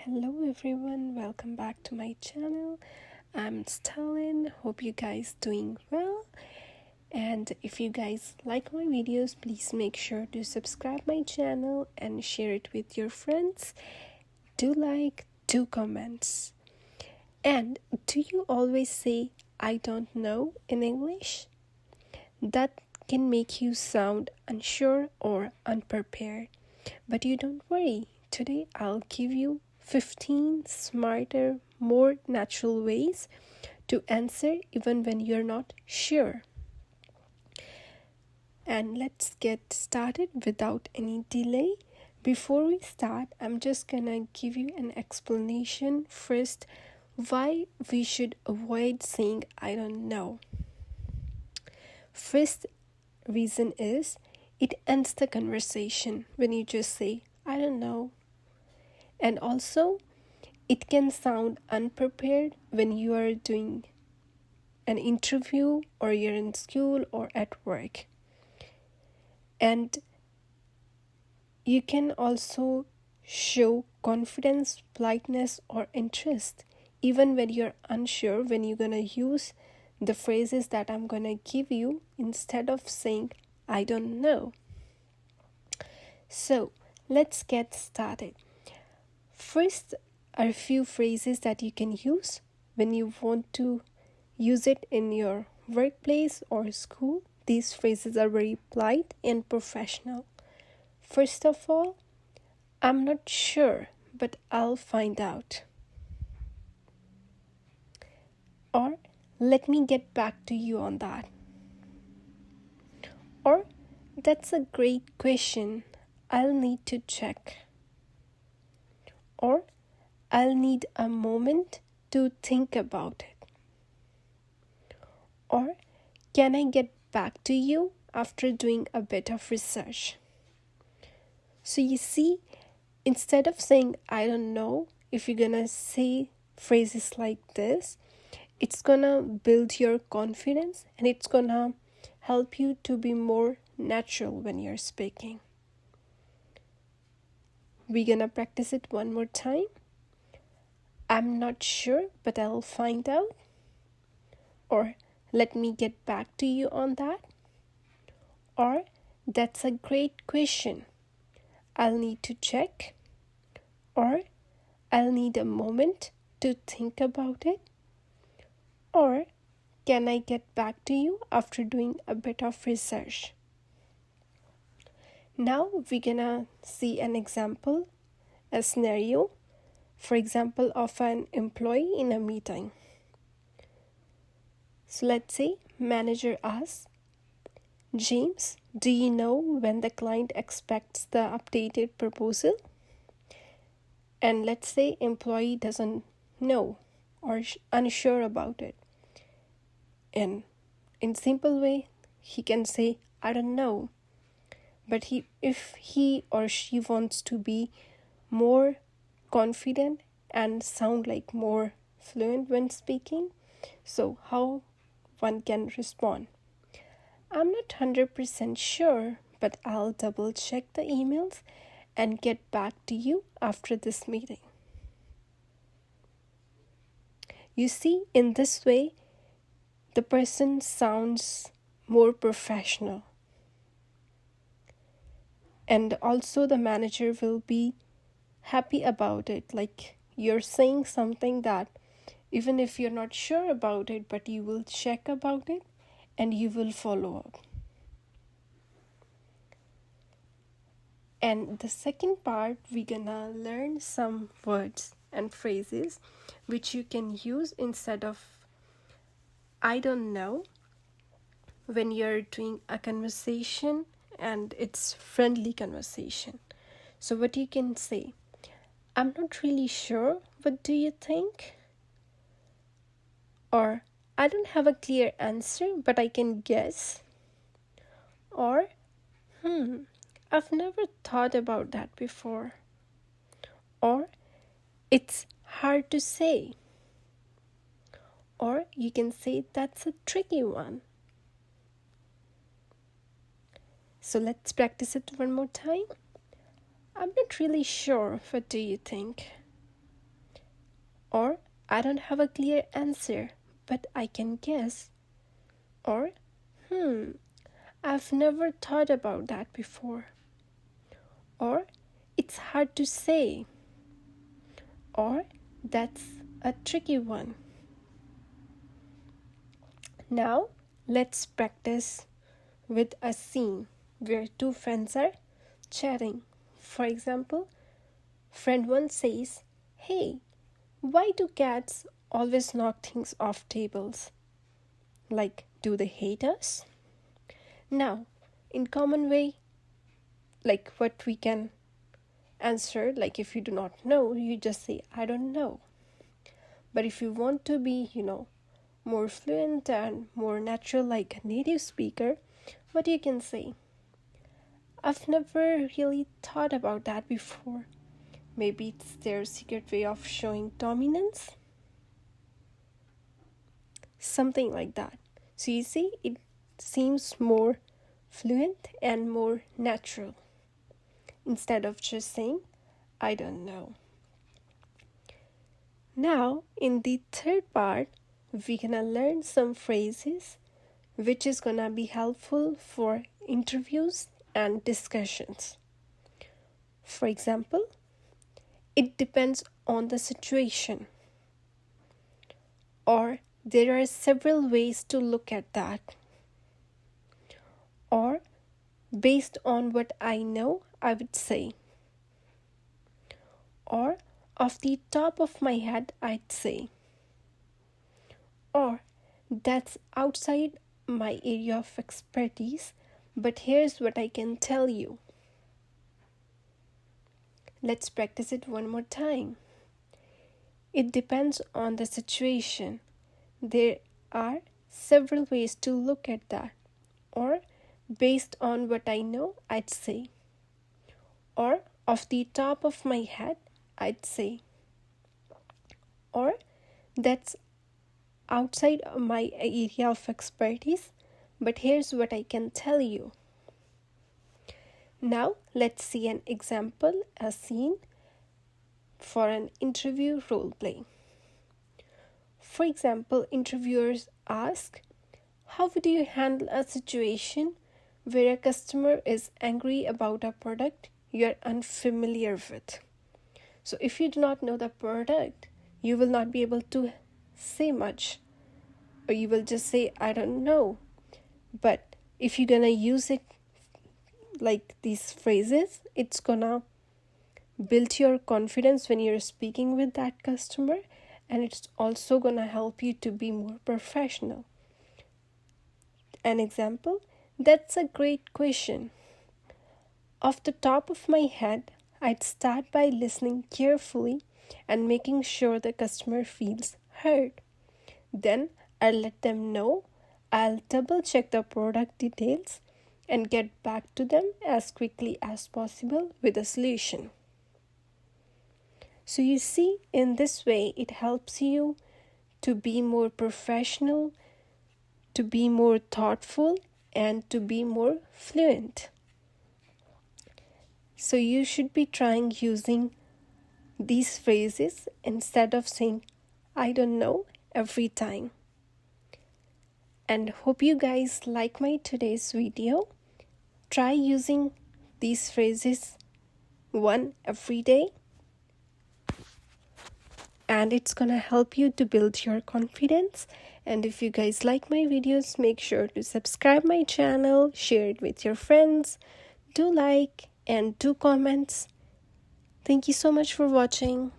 Hello everyone, welcome back to my channel. I'm Stalin. Hope you guys doing well. And if you guys like my videos, please make sure to subscribe my channel and share it with your friends. Do like, do comments. And do you always say I don't know in English? That can make you sound unsure or unprepared. But you don't worry. Today I'll give you 15 smarter, more natural ways to answer even when you're not sure. And let's get started without any delay. Before we start, I'm just gonna give you an explanation first why we should avoid saying I don't know. First reason is it ends the conversation when you just say I don't know. And also, it can sound unprepared when you are doing an interview or you're in school or at work. And you can also show confidence, politeness, or interest even when you're unsure when you're going to use the phrases that I'm going to give you instead of saying I don't know. So, let's get started. First are a few phrases that you can use when you want to use it in your workplace or school. These phrases are very polite and professional. First of all, I'm not sure, but I'll find out. Or, let me get back to you on that. Or, that's a great question. I'll need to check. Or, I'll need a moment to think about it. Or, can I get back to you after doing a bit of research? So you see, instead of saying I don't know, if you're gonna say phrases like this, it's gonna build your confidence and it's gonna help you to be more natural when you're speaking. We're gonna practice it one more time. I'm not sure, but I'll find out. Or let me get back to you on that. Or that's a great question. I'll need to check. Or I'll need a moment to think about it. Or can I get back to you after doing a bit of research? Now we're gonna see an example, a scenario, for example, of an employee in a meeting. So let's say manager asks, James, do you know when the client expects the updated proposal? And let's say employee doesn't know or unsure about it. And in simple way, he can say, I don't know. But if he or she wants to be more confident and sound like more fluent when speaking, so how one can respond? I'm not 100% sure, but I'll double check the emails and get back to you after this meeting. You see, in this way, the person sounds more professional. And also the manager will be happy about it. Like you're saying something that even if you're not sure about it, but you will check about it and you will follow up. And the second part, we're gonna learn some words and phrases which you can use instead of I don't know when you're doing a conversation and it's friendly conversation. So what you can say, I'm not really sure, what do you think? Or I don't have a clear answer, but I can guess. Or I've never thought about that before. Or it's hard to say. Or you can say that's a tricky one. So let's practice it one more time. I'm not really sure. What do you think? Or, I don't have a clear answer, but I can guess. Or, I've never thought about that before. Or, it's hard to say. Or, that's a tricky one. Now, let's practice with a scene where two friends are chatting. For example, friend 1 says, "Hey, why do cats always knock things off tables? Like, do they hate us?" Now, in common way, like what we can answer, like if you do not know, you just say, "I don't know." But if you want to be, more fluent and more natural like a native speaker, what you can say? "I've never really thought about that before. Maybe it's their secret way of showing dominance." Something like that. So you see, it seems more fluent and more natural instead of just saying, "I don't know." Now, in the third part, we're gonna learn some phrases which is gonna be helpful for interviews and discussions. For example, "It depends on the situation." Or, "There are several ways to look at that." Or, "Based on what I know, I would say." Or, "Off the top of my head, I'd say." Or, "That's outside my area of expertise, but here's what I can tell you." Let's practice it one more time. "It depends on the situation. There are several ways to look at that." Or, "Based on what I know, I'd say." Or, "Off the top of my head, I'd say." Or, "That's outside my area of expertise, but here's what I can tell you." Now, let's see an example, a scene for an interview role play. For example, interviewers ask, "How would you handle a situation where a customer is angry about a product you're unfamiliar with?" So if you do not know the product, you will not be able to say much, or you will just say, "I don't know." But if you're gonna use it like these phrases, it's gonna build your confidence when you're speaking with that customer, and it's also gonna help you to be more professional. An example, "That's a great question. Off the top of my head, I'd start by listening carefully and making sure the customer feels heard. Then I'll let them know, I'll double check the product details and get back to them as quickly as possible with a solution." So you see, in this way, it helps you to be more professional, to be more thoughtful, and to be more fluent. So you should be trying using these phrases instead of saying, "I don't know," every time. And hope you guys like my today's video. Try using these phrases one every day, and it's gonna help you to build your confidence. And if you guys like my videos, make sure to subscribe my channel, share it with your friends, do like and do comments. Thank you so much for watching.